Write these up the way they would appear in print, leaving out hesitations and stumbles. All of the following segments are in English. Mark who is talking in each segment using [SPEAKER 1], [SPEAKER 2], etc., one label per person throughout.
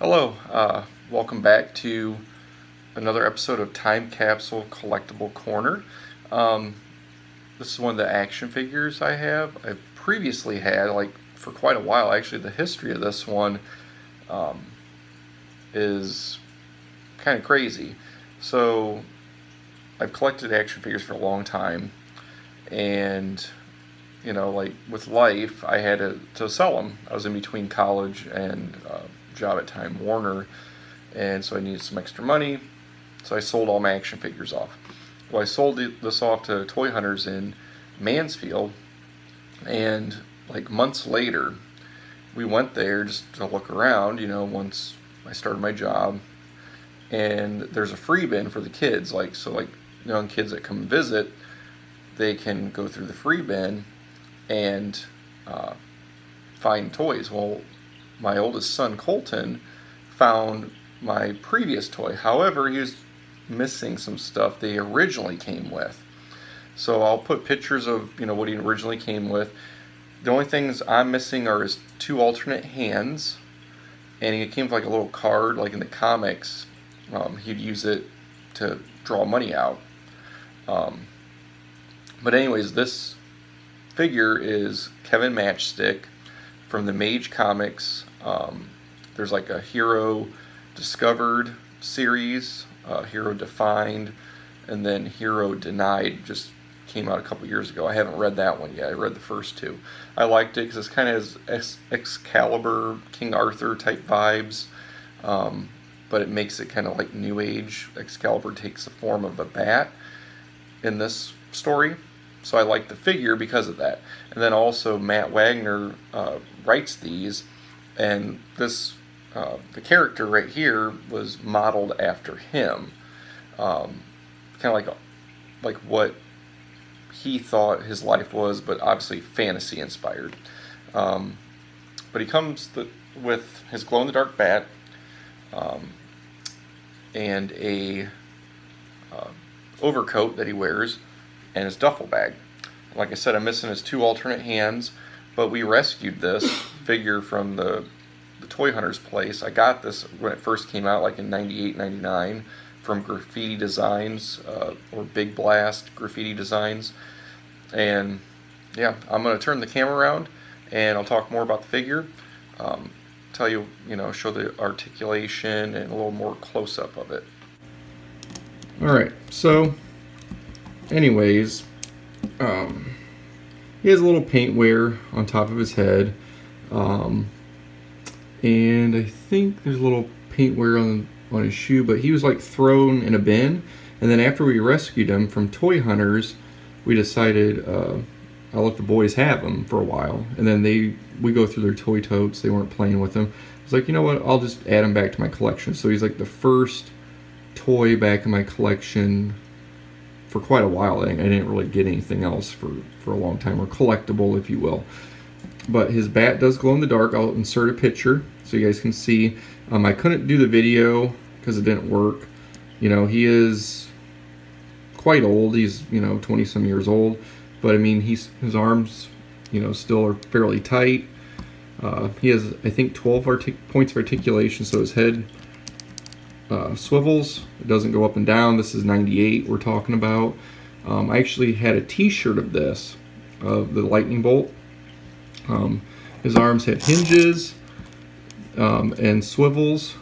[SPEAKER 1] Hello, welcome back to another episode of Time Capsule Collectible Corner. This is one of the action figures I have. I previously had, for quite a while, actually. The history of this one is kind of crazy. So, I've collected action figures for a long time, and with life, I had to sell them. I was in between college and job at Time Warner, and so I needed some extra money, so I sold all my action figures off. Well, I sold this off to toy hunters in Mansfield, and months later, we went there just to look around, once I started my job, and there's a free bin for the kids, young kids that come and visit, they can go through the free bin and find toys. Well, my oldest son Colton found my previous toy. However, he was missing some stuff they originally came with. So I'll put pictures of what he originally came with. The only things I'm missing are his two alternate hands, and he came with a little card, like in the comics. He'd use it to draw money out. But anyways, this figure is Kevin Matchstick from the Mage comics. There's a Hero Discovered series, Hero Defined, and then Hero Denied just came out a couple years ago. I haven't read that one yet. I read the first two. I liked it because it's kind of has Excalibur, King Arthur type vibes, but it makes it kind of like New Age. Excalibur takes the form of a bat in this story. So I like the figure because of that. And then also Matt Wagner writes these, and this the character right here was modeled after him, kind of like what he thought his life was, but obviously fantasy inspired. But he comes with his glow-in-the-dark bat and a overcoat that he wears, and his duffel bag. Like I said, I'm missing his two alternate hands, but we rescued this figure from the toy hunter's place. I got this when it first came out, in 98, 99, from Graphitti Designs, or Big Blast Graphitti Designs. And yeah, I'm going to turn the camera around, and I'll talk more about the figure, tell you, show the articulation and a little more close-up of it. Alright, so anyways, he has a little paint wear on top of his head, and I think there's a little paint wear on his shoe, but he was thrown in a bin, and then after we rescued him from toy hunters, we decided I'll let the boys have him for a while, and then we go through their toy totes. They weren't playing with him. I was like, you know what, I'll just add him back to my collection. So he's the first toy back in my collection for quite a while. I didn't really get anything else for a long time, or collectible, if you will. But his bat does glow in the dark. I'll insert a picture so you guys can see. I couldn't do the video because it didn't work. He is quite old. He's 20 some years old, but I mean his arms still are fairly tight. He has, I think, 12 points of articulation, so his head swivels. It doesn't go up and down. This is 98 we're talking about. I actually had a t-shirt of this, of the lightning bolt. His arms have hinges and swivels.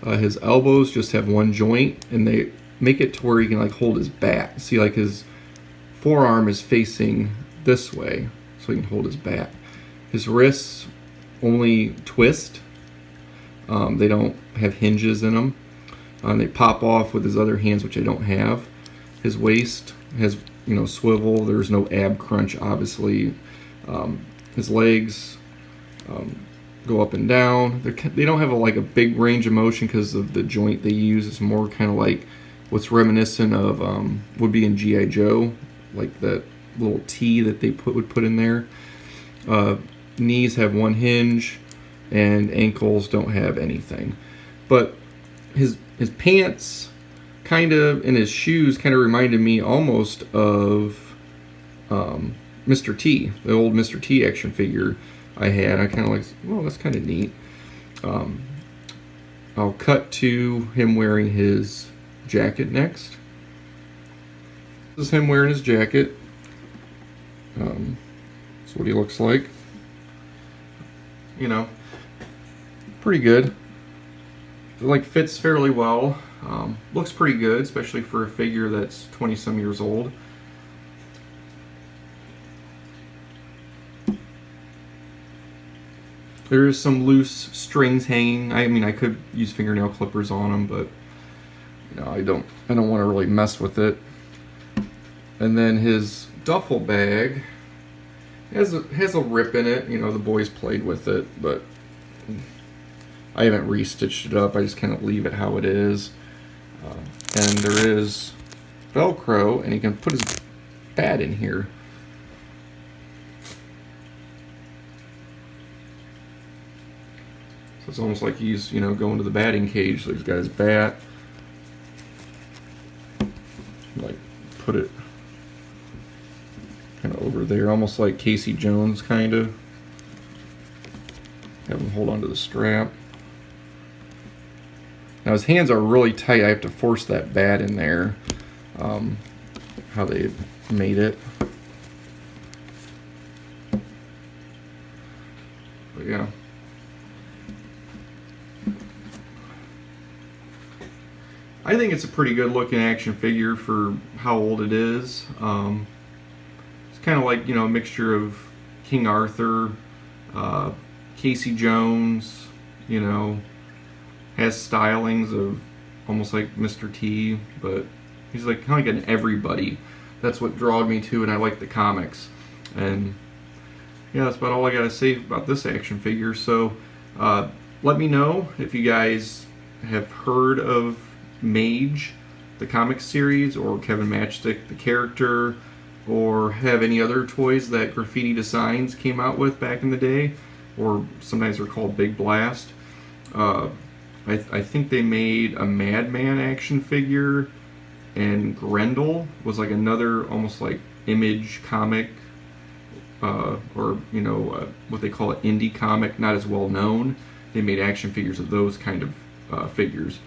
[SPEAKER 1] His elbows just have one joint, and they make it to where he can hold his bat. See, his forearm is facing this way, so he can hold his bat. His wrists only twist. They don't have hinges in them. They pop off with his other hands, which I don't have. His waist has, swivel. There's no ab crunch, obviously. His legs go up and down. They don't have a big range of motion because of the joint they use. It's more kind of what's reminiscent of would be in G.I. Joe, that little T that they would put in there. Knees have one hinge, and ankles don't have anything. But his pants and his shoes kind of reminded me almost of Mr. T, the old Mr. T action figure I had. I kind of well, that's kind of neat. I'll cut to him wearing his jacket next. This is him wearing his jacket. That's what he looks like. You know, pretty good. It like fits fairly well. Looks pretty good, especially for a figure that's 20 some years old. There is some loose strings hanging. I mean, I could use fingernail clippers on them, but you know, I don't want to really mess with it. And then his duffel bag has a rip in it. You know, the boys played with it, but I haven't restitched it up. I just kind of leave it how it is. And there is Velcro, and he can put his bat in here. So it's almost like he's, you know, going to the batting cage. So he's got his bat. Like, put it kind of over there, almost like Casey Jones, kind of. Have him hold onto the strap. Now his hands are really tight. I have to force that bat in there. How they made it. But yeah. I think it's a pretty good looking action figure for how old it is. It's kind of like, you know, a mixture of King Arthur, Casey Jones, you know, has stylings of almost like Mr. T, but he's like kind of like an everybody. That's what drawed me to, and I like the comics. And yeah, that's about all I gotta say about this action figure. So let me know if you guys have heard of Mage, the comic series, or Kevin Matchstick, the character, or have any other toys that Graphitti Designs came out with back in the day, or sometimes they're called Big Blast. I think they made a Madman action figure, and Grendel was like another almost like Image comic, or you know, what they call it, indie comic, not as well known. They made action figures of those kind of figures.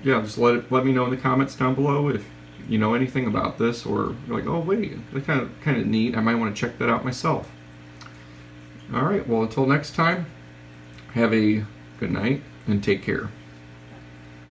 [SPEAKER 1] Yeah, just let me know in the comments down below if you know anything about this, or you're like, oh wait, that's kind of neat. I might want to check that out myself. All right, well, until next time, have a good night and take care.